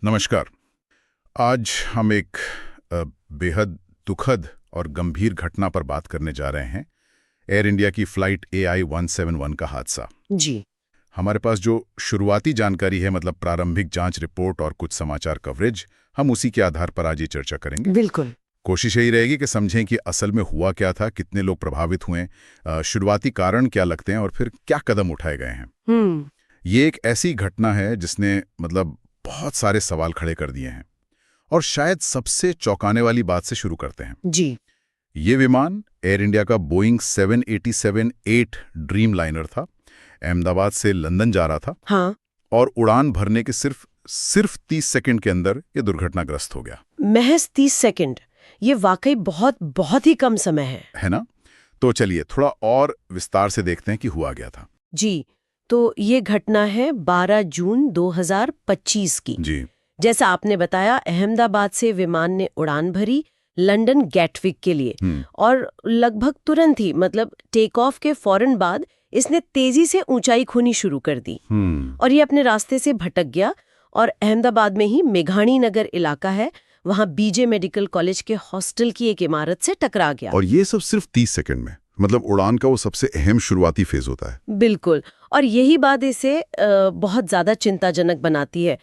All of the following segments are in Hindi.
नमस्कार। आज हम एक बेहद दुखद और गंभीर घटना पर बात करने जा रहे हैं। एयर इंडिया की फ्लाइट AI 171 का हादसा। जी। हमारे पास जो शुरुआती जानकारी है, मतलब प्रारंभिक जांच रिपोर्ट और कुछ समाचार कवरेज, हम उसी के आधार पर आज ये चर्चा करेंगे। बिल्कुल। कोशिश यही रहेगी कि समझें कि असल में हुआ क्या था, कितने लोग प्रभावित हुए, शुरुआती कारण क्या लगते हैं और फिर क्या कदम उठाए गए हैं। ये एक ऐसी घटना है जिसने बहुत सारे सवाल खड़े कर दिए हैं। और शायद सबसे चौंकाने वाली बात से शुरू करते हैं। जी। ये विमान एयर इंडिया का बोइंग 787-8 ड्रीम लाइनर था। अहमदाबाद से लंदन जा रहा था। हाँ। और उड़ान भरने के सिर्फ 30 सेकंड के अंदर ये दुर्घटनाग्रस्त हो गया। महज 30 सेकंड। ये वाकई बहुत ही कम समय है ना? तो चलिए थोड़ा और विस्तार से देखते हैं कि हुआ क्या था। जी। तो ये घटना है 12 जून 2025 की। जी। जैसा आपने बताया, अहमदाबाद से विमान ने उड़ान भरी लंदन गैटविक के लिए। और लगभग तुरंत ही, टेक ऑफ के फौरन बाद इसने तेजी से ऊंचाई खोनी शुरू कर दी। और ये अपने रास्ते से भटक गया और अहमदाबाद में ही मेघाणी नगर इलाका है, वहां बीजे मेडिकल कॉलेज के हॉस्टल की एक इमारत से टकरा गया। और ये सब सिर्फ 30 सेकंड में, उड़ान का वो सबसे अहम शुरुआती फेज होता है। बिल्कुल। और यही बात इसे बहुत ज्यादा चिंताजनक बनाती है।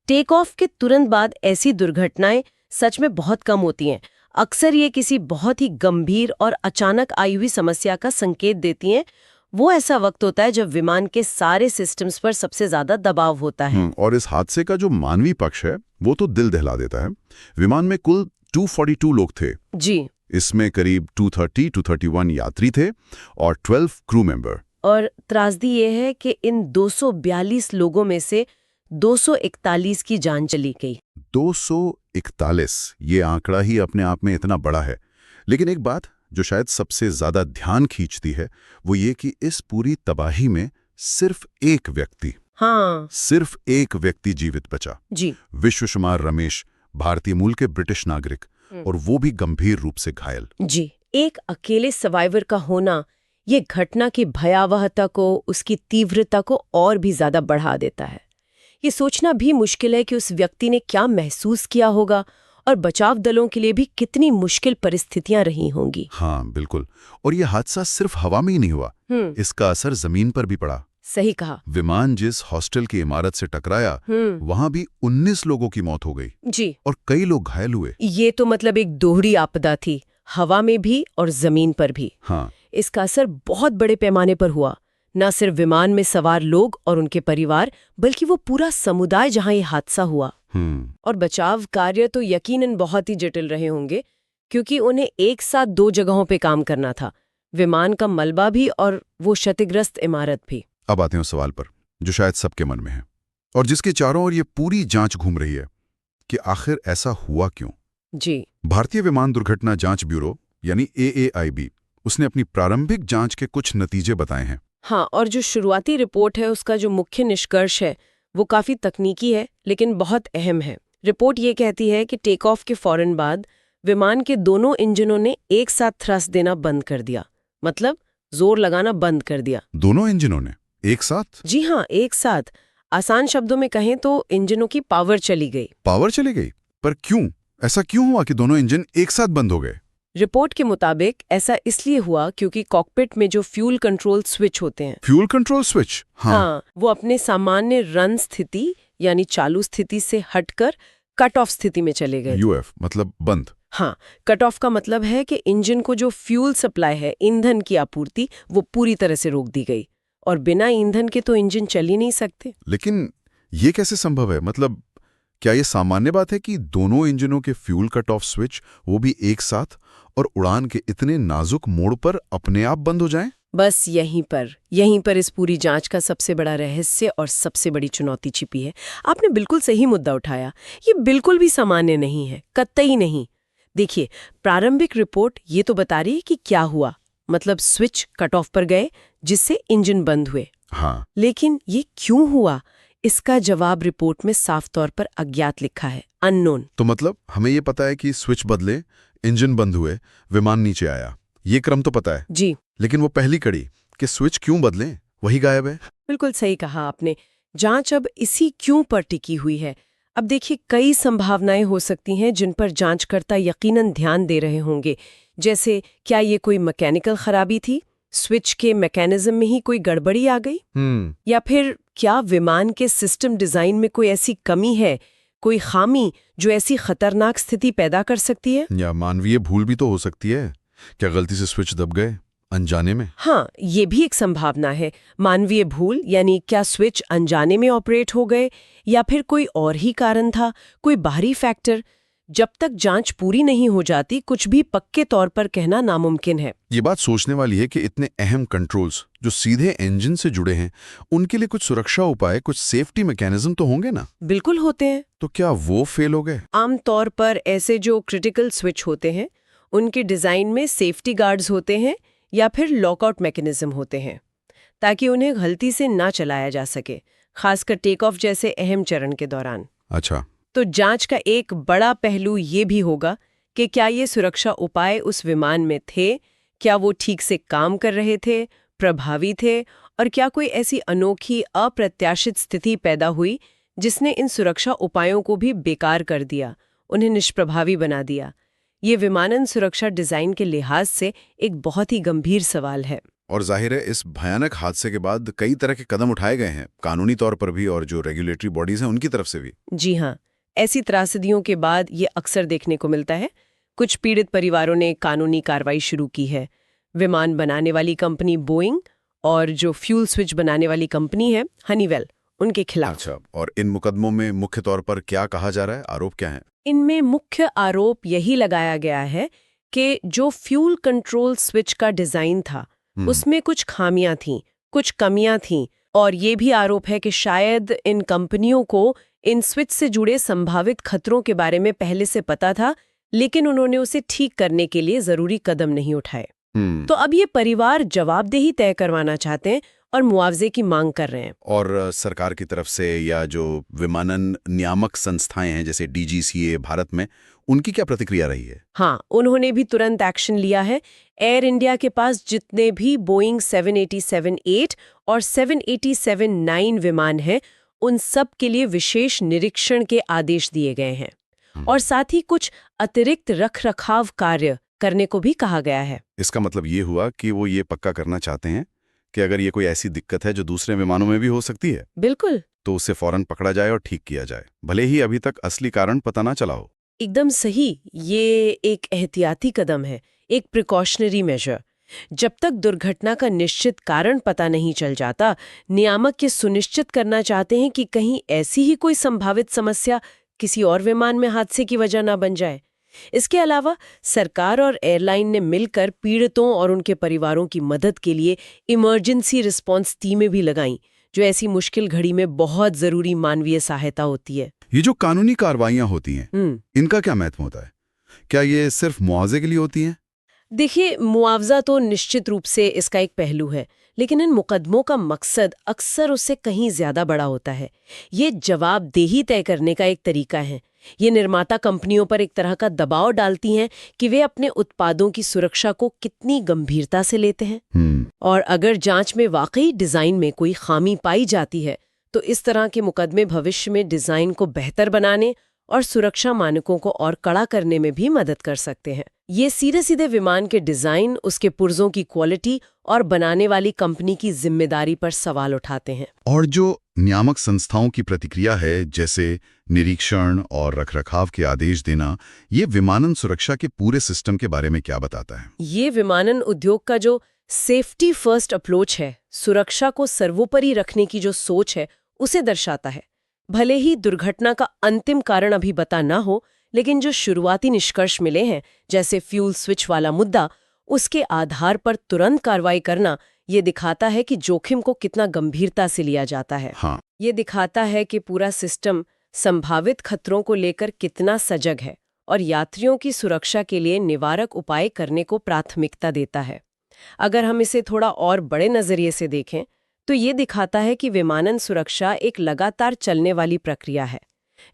टेक ऑफ के तुरंत बाद ऐसी दुर्घटनाएं सच में बहुत कम होती हैं। अक्सर ये किसी बहुत ही गंभीर और अचानक आई हुई समस्या का संकेत देती हैं। वो ऐसा वक्त होता है जब विमान के सारे सिस्टम्स पर सबसे ज्यादा दबाव होता है। और इस हादसे का जो मानवीय पक्ष है वो तो दिल दहला देता है। विमान में कुल 242 लोग थे। जी। इसमें करीब 231 यात्री थे और 12 क्रू मेंबर। और त्रासदी ये है कि इन 242 लोगों में से 241 की जान चली गई। 241, ये आंकड़ा ही अपने आप में इतना बड़ा है। लेकिन एक बात जो शायद सबसे ज्यादा ध्यान खींचती है वो ये कि इस पूरी तबाही में सिर्फ एक व्यक्ति जीवित बचा। जी। विश्वकुमार रमेश, भारतीय मूल के ब्रिटिश नागरिक, और वो भी गंभीर रूप से घायल। जी। एक अकेले सर्वाइवर का होना ये घटना की भयावहता को, उसकी तीव्रता को और भी ज्यादा बढ़ा देता है। ये सोचना भी मुश्किल है कि उस व्यक्ति ने क्या महसूस किया होगा और बचाव दलों के लिए भी कितनी मुश्किल परिस्थितियां रही होंगी। हाँ बिल्कुल। और ये हादसा सिर्फ हवा में ही नहीं हुआ, इसका असर जमीन पर भी पड़ा। सही कहा। विमान जिस हॉस्टल की इमारत से टकराया वहां भी 19 लोगों की मौत हो गई। जी। और कई लोग घायल हुए। ये तो एक दोहरी आपदा थी, हवा में भी और जमीन पर भी। हाँ। इसका असर बहुत बड़े पैमाने पर हुआ। न सिर्फ विमान में सवार लोग और उनके परिवार, बल्कि वो पूरा समुदाय जहां ये हादसा हुआ। और बचाव कार्य तो यकीनन बहुत ही जटिल रहे होंगे, क्योंकि उन्हें एक साथ 2 जगहों पे काम करना था, विमान का मलबा भी और वो क्षतिग्रस्त इमारत भी। अब आते हैं सवाल पर जो शायद सबके मन में है और जिसके चारों ओर ये पूरी जांच घूम रही है कि आखिर ऐसा हुआ क्यों। जी। भारतीय विमान दुर्घटना जांच ब्यूरो यानी AAIB, उसने अपनी प्रारंभिक जांच के कुछ नतीजे बताए हैं। हाँ, और जो शुरुआती रिपोर्ट है उसका जो मुख्य निष्कर्ष है वो काफी तकनीकी है लेकिन बहुत अहम है। रिपोर्ट ये कहती है कि टेक ऑफ के फौरन बाद विमान के दोनों इंजनों ने एक साथ थ्रस्ट देना बंद कर दिया, जोर लगाना बंद कर दिया। दोनों इंजनों ने एक साथ? जी हाँ, एक साथ। आसान शब्दों में कहें तो इंजनों की पावर चली गई। पावर चली गई? पर क्यों? ऐसा क्यों हुआ कि दोनों इंजन एक साथ बंद हो गए? रिपोर्ट के मुताबिक ऐसा इसलिए हुआ क्योंकि कॉकपिट में जो फ्यूल कंट्रोल स्विच होते हैं। Fuel control switch? हाँ, वो अपने सामान्य रन स्थिति यानी चालू स्थिति से हटकर कट ऑफ स्थिति में चले गए। UF मतलब बंद? हाँ, कट ऑफ का मतलब है कि इंजन को जो फ्यूल सप्लाई है, ईंधन की आपूर्ति, वो पूरी तरह से रोक दी गई। और बिना ईंधन के तो इंजन चल ही नहीं सकते। लेकिन ये कैसे संभव है? क्या ये सामान्य बात है कि दोनों इंजनों के फ्यूल कट ऑफ स्विच, वो भी एक साथ और उड़ान के इतने नाजुक मोड़ पर अपने आप बंद हो जाएं? बस यहीं पर इस पूरी जांच का सबसे बड़ा रहस्य और सबसे बड़ी चुनौती छिपी है। आपने बिल्कुल सही मुद्दा उठाया। ये बिल्कुल भी सामान्य नहीं है, कतई नहीं। देखिए, प्रारंभिक रिपोर्ट ये तो बता रही है कि क्या हुआ, स्विच कट ऑफ पर गए जिससे इंजन बंद हुए। हाँ। लेकिन ये क्यों हुआ, इसका जवाब रिपोर्ट में साफ तौर पर अज्ञात लिखा है, अननोन। तो हमें ये पता है कि स्विच बदले, इंजन बंद हुए, विमान नीचे आया, ये क्रम तो पता है जी। लेकिन वो पहली कड़ी कि स्विच क्यों बदलें, वही गायब है। बिल्कुल सही कहा आपने। जांच अब इसी क्यों पर टिकी हुई है। अब देखिए, कई संभावनाएं हो सकती हैं जिन पर जांचकर्ता यकीनन ध्यान दे रहे होंगे। जैसे, क्या ये कोई मैकेनिकल खराबी थी, स्विच के मैकेनिज्म में ही कोई गड़बड़ी आ गई, या फिर क्या विमान के सिस्टम डिजाइन में कोई ऐसी कमी है, कोई खामी जो ऐसी खतरनाक स्थिति पैदा कर सकती है। या मानवीय भूल भी तो हो सकती है। क्या गलती से स्विच दब गए अनजाने में? हाँ, ये भी एक संभावना है। मानवीय भूल यानी क्या स्विच अनजाने में ऑपरेट हो गए, या फिर कोई और ही कारण था, कोई बाहरी फैक्टर। जब तक जांच पूरी नहीं हो जाती, कुछ भी पक्के तौर पर कहना नामुमकिन है। ये बात सोचने वाली है कि इतने अहम कंट्रोल्स जो सीधे इंजन से जुड़े हैं, उनके लिए कुछ सुरक्षा उपाय, कुछ सेफ्टी मैकेनिज्म तो होंगे ना? बिल्कुल होते हैं। तो क्या वो फेल हो गए? आमतौर पर ऐसे जो क्रिटिकल स्विच होते हैं, उनके डिजाइन में सेफ्टी गार्ड्स होते हैं या फिर लॉकआउट मैकेनिज्म होते हैं, ताकि उन्हें गलती से ना चलाया जा सके, खासकर टेक ऑफ जैसे अहम चरण के दौरान। अच्छा। तो जांच का एक बड़ा पहलू ये भी होगा कि क्या ये सुरक्षा उपाय उस विमान में थे, क्या वो ठीक से काम कर रहे थे, प्रभावी थे, और क्या कोई ऐसी अनोखी अप्रत्याशित स्थिति पैदा हुई जिसने इन सुरक्षा उपायों को भी बेकार कर दिया, उन्हें निष्प्रभावी बना दिया। ये विमानन सुरक्षा डिजाइन के लिहाज से एक बहुत ही गंभीर सवाल है। और जाहिर है इस भयानक हादसे के बाद कई तरह के कदम उठाए गए हैं, कानूनी तौर पर भी और जो रेगुलेटरी बॉडीज हैं उनकी तरफ से भी। जी हाँ, ऐसी त्रासदियों के बाद ये अक्सर देखने को मिलता है। कुछ पीड़ित परिवारों ने कानूनी कार्रवाई शुरू की है। विमान बनाने वाली कंपनी बोइंग और जो फ्यूल स्विच बनाने वाली कंपनी है हनीवेल, उनके खिलाफ। अच्छा, और इन मुकदमों में मुख्य तौर पर क्या कहा जा रहा है, आरोप क्या है? इनमें मुख्य आरोप यही लगाया गया है कि जो फ्यूल कंट्रोल स्विच का डिजाइन था उसमें कुछ खामियां थीं, कुछ कमियां थीं, और ये भी आरोप है कि शायद इन कंपनियों को इन स्विच से जुड़े संभावित खतरों के बारे में पहले से पता था, लेकिन उन्होंने उसे ठीक करने के लिए जरूरी कदम नहीं उठाए। तो अब ये परिवार जवाबदेही तय करवाना चाहते हैं और मुआवजे की मांग कर रहे हैं। और सरकार की तरफ से या जो विमानन नियामक संस्थाएं हैं जैसे DGCA भारत में, उनकी क्या प्रतिक्रिया रही है? हाँ, उन्होंने भी तुरंत एक्शन लिया है। एयर इंडिया के पास जितने भी बोइंग 787-8 और 787-9 विमान हैं, उन सब के लिए विशेष निरीक्षण के आदेश दिए गए हैं, और साथ ही कुछ अतिरिक्त रखरखाव कार्य करने को भी कहा गया है। इसका मतलब ये हुआ कि वो ये पक्का करना चाहते हैं कि अगर ये कोई ऐसी दिक्कत है जो दूसरे विमानों में भी हो सकती है, बिल्कुल, तो उसे फौरन पकड़ा जाए और ठीक किया जाए, भले ही अभी तक असली कारण पता ना चला हो। एकदम सही। ये एक एहतियाती कदम है, एक प्रिकॉशनरी मेजर। जब तक दुर्घटना का निश्चित कारण पता नहीं चल जाता, नियामक ये सुनिश्चित करना चाहते हैं कि कहीं ऐसी ही कोई संभावित समस्या किसी और विमान में हादसे की वजह ना बन जाए। इसके अलावा सरकार और एयरलाइन ने मिलकर पीड़ितों और उनके परिवारों की मदद के लिए इमरजेंसी रिस्पांस टीमें भी लगाईं, जो ऐसी मुश्किल घड़ी में बहुत जरूरी मानवीय सहायता होती है। ये जो कानूनी कार्रवाइयां होती हैं, इनका क्या महत्व होता है? क्या ये सिर्फ मुआवजे के लिए होती हैं? देखिए, मुआवजा तो निश्चित रूप से इसका एक पहलू है, लेकिन इन मुकदमों का मकसद अक्सर उससे कहीं ज्यादा बड़ा होता है। ये जवाबदेही तय करने का एक तरीका है। ये निर्माता कंपनियों पर एक तरह का दबाव डालती हैं कि वे अपने उत्पादों की सुरक्षा को कितनी गंभीरता से लेते हैं। और अगर जांच में वाकई डिजाइन में कोई खामी पाई जाती है, तो इस तरह के मुकदमे भविष्य में डिजाइन को बेहतर बनाने और सुरक्षा मानकों को और कड़ा करने में भी मदद कर सकते हैं। ये सीधे सीधे विमान के डिजाइन, उसके पुर्जों की क्वालिटी और बनाने वाली कंपनी की जिम्मेदारी पर सवाल उठाते हैं। और जो नियामक संस्थाओं की प्रतिक्रिया है, जैसे निरीक्षण और रखरखाव के आदेश देना, ये विमानन सुरक्षा के पूरे सिस्टम के बारे में क्या बताता है? ये विमानन उद्योग का जो सेफ्टी फर्स्ट अप्रोच है, सुरक्षा को सर्वोपरि रखने की जो सोच है, उसे दर्शाता है। भले ही दुर्घटना का अंतिम कारण अभी पता ना हो, लेकिन जो शुरुआती निष्कर्ष मिले हैं, जैसे फ्यूल स्विच वाला मुद्दा, उसके आधार पर तुरंत कार्रवाई करना ये दिखाता है कि जोखिम को कितना गंभीरता से लिया जाता है। हाँ। ये दिखाता है कि पूरा सिस्टम संभावित खतरों को लेकर कितना सजग है और यात्रियों की सुरक्षा के लिए निवारक उपाय करने को प्राथमिकता देता है। अगर हम इसे थोड़ा और बड़े नजरिए से देखें, तो ये दिखाता है कि विमानन सुरक्षा एक लगातार चलने वाली प्रक्रिया है।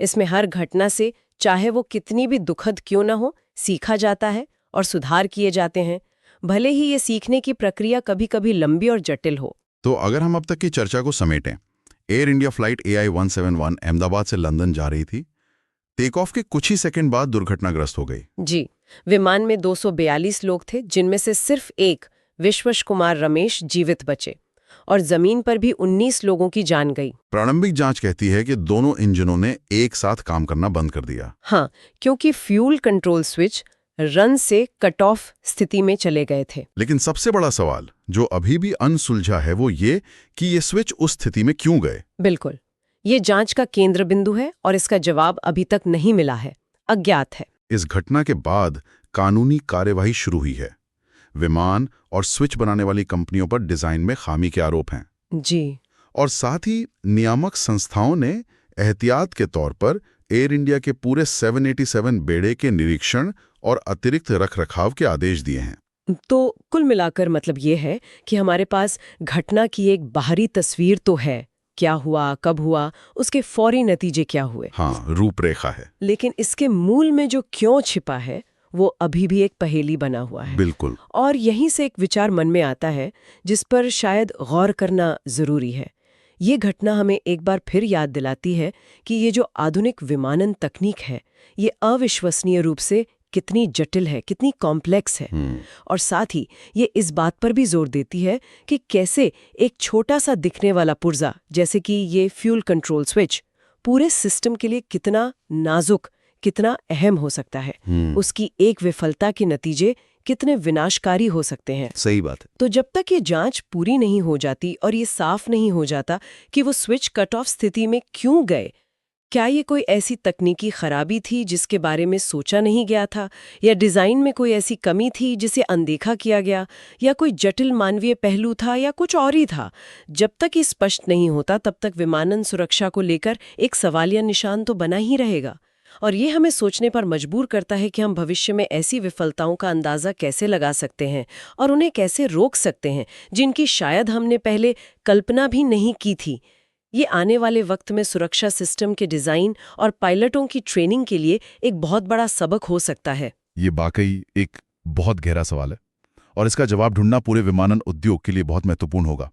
इसमें हर घटना से, चाहे वो कितनी भी दुखद क्यों न हो, सीखा जाता है और सुधार किए जाते हैं, भले ही ये सीखने की प्रक्रिया कभी कभी लंबी और जटिल हो। तो अगर हम अब तक की चर्चा को समेटें, air India flight AI-171 Ahmedabad से लंदन जा रही थी। टेक ऑफ के कुछ ही सेकंड बाद दुर्घटनाग्रस्त हो गई। जी, विमान में 242 लोग थे, जिनमें से सिर्फ एक विश्वश कुमार रमेश जीवित बचे और जमीन पर भी 19 लोगों की जान गई। प्रारंभिक जांच कहती है कि दोनों इंजनों ने एक साथ काम करना बंद कर दिया। हाँ, क्योंकि फ्यूल कंट्रोल स्विच रन से कट ऑफ स्थिति में चले गए थे। लेकिन सबसे बड़ा सवाल जो अभी भी अनसुलझा है वो ये कि ये स्विच उस स्थिति में क्यों गए। बिल्कुल, ये जांच का केंद्र बिंदु है और इसका जवाब अभी तक नहीं मिला है, अज्ञात है। इस घटना के बाद कानूनी कार्यवाही शुरू हुई है। विमान और स्विच बनाने वाली कंपनियों पर डिजाइन में खामी के आरोप हैं। जी, और साथ ही नियामक संस्थाओं ने एहतियात के तौर पर एयर इंडिया के पूरे 787 बेड़े के निरीक्षण और अतिरिक्त रखरखाव के आदेश दिए हैं। तो कुल मिलाकर मतलब ये है कि हमारे पास घटना की एक बाहरी तस्वीर तो है, क्या हुआ, कब हुआ, उसके फौरी नतीजे क्या हुए। हाँ, रूपरेखा है। लेकिन इसके मूल में जो क्यों छिपा है वो अभी भी एक पहेली बना हुआ है। बिल्कुल। और यहीं से एक विचार मन में आता है जिस पर शायद गौर करना जरूरी है। ये घटना हमें एक बार फिर याद दिलाती है कि ये जो आधुनिक विमानन तकनीक है ये अविश्वसनीय रूप से कितनी जटिल है, कितनी कॉम्प्लेक्स है। और साथ ही ये इस बात पर भी जोर देती है कि कैसे एक छोटा सा दिखने वाला पुर्जा जैसे कि ये फ्यूल कंट्रोल स्विच पूरे सिस्टम के लिए कितना नाजुक, कितना अहम हो सकता है। उसकी एक विफलता के नतीजे कितने विनाशकारी हो सकते हैं। सही बात है। तो जब तक ये जांच पूरी नहीं हो जाती और ये साफ नहीं हो जाता कि वो स्विच कट ऑफ स्थिति में क्यों गए, क्या ये कोई ऐसी तकनीकी खराबी थी जिसके बारे में सोचा नहीं गया था, या डिजाइन में कोई ऐसी कमी थी जिसे अनदेखा किया गया, या कोई जटिल मानवीय पहलू था, या कुछ और ही था, जब तक ये स्पष्ट नहीं होता तब तक विमानन सुरक्षा को लेकर एक सवालिया निशान तो बना ही रहेगा। और ये हमें सोचने पर मजबूर करता है कि हम भविष्य में ऐसी विफलताओं का अंदाजा कैसे लगा सकते हैं और उन्हें कैसे रोक सकते हैं जिनकी शायद हमने पहले कल्पना भी नहीं की थी। ये आने वाले वक्त में सुरक्षा सिस्टम के डिजाइन और पायलटों की ट्रेनिंग के लिए एक बहुत बड़ा सबक हो सकता है। ये वाकई एक बहुत गहरा सवाल है और इसका जवाब ढूंढना पूरे विमानन उद्योग के लिए बहुत महत्वपूर्ण होगा।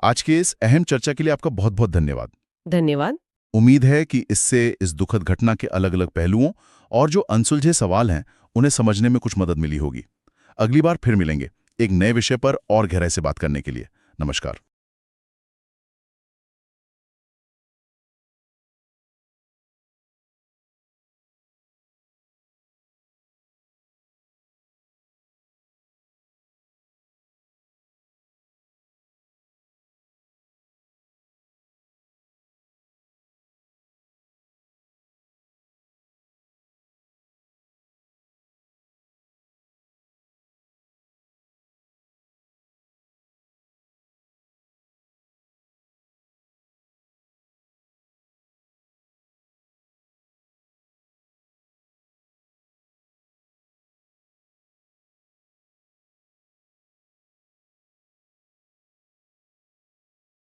आज के इस अहम चर्चा के लिए आपका बहुत बहुत धन्यवाद। धन्यवाद। उम्मीद है कि इससे इस दुखद घटना के अलग अलग पहलुओं और जो अनसुलझे सवाल हैं उन्हें समझने में कुछ मदद मिली होगी। अगली बार फिर मिलेंगे एक नए विषय पर और गहराई से बात करने के लिए। नमस्कार।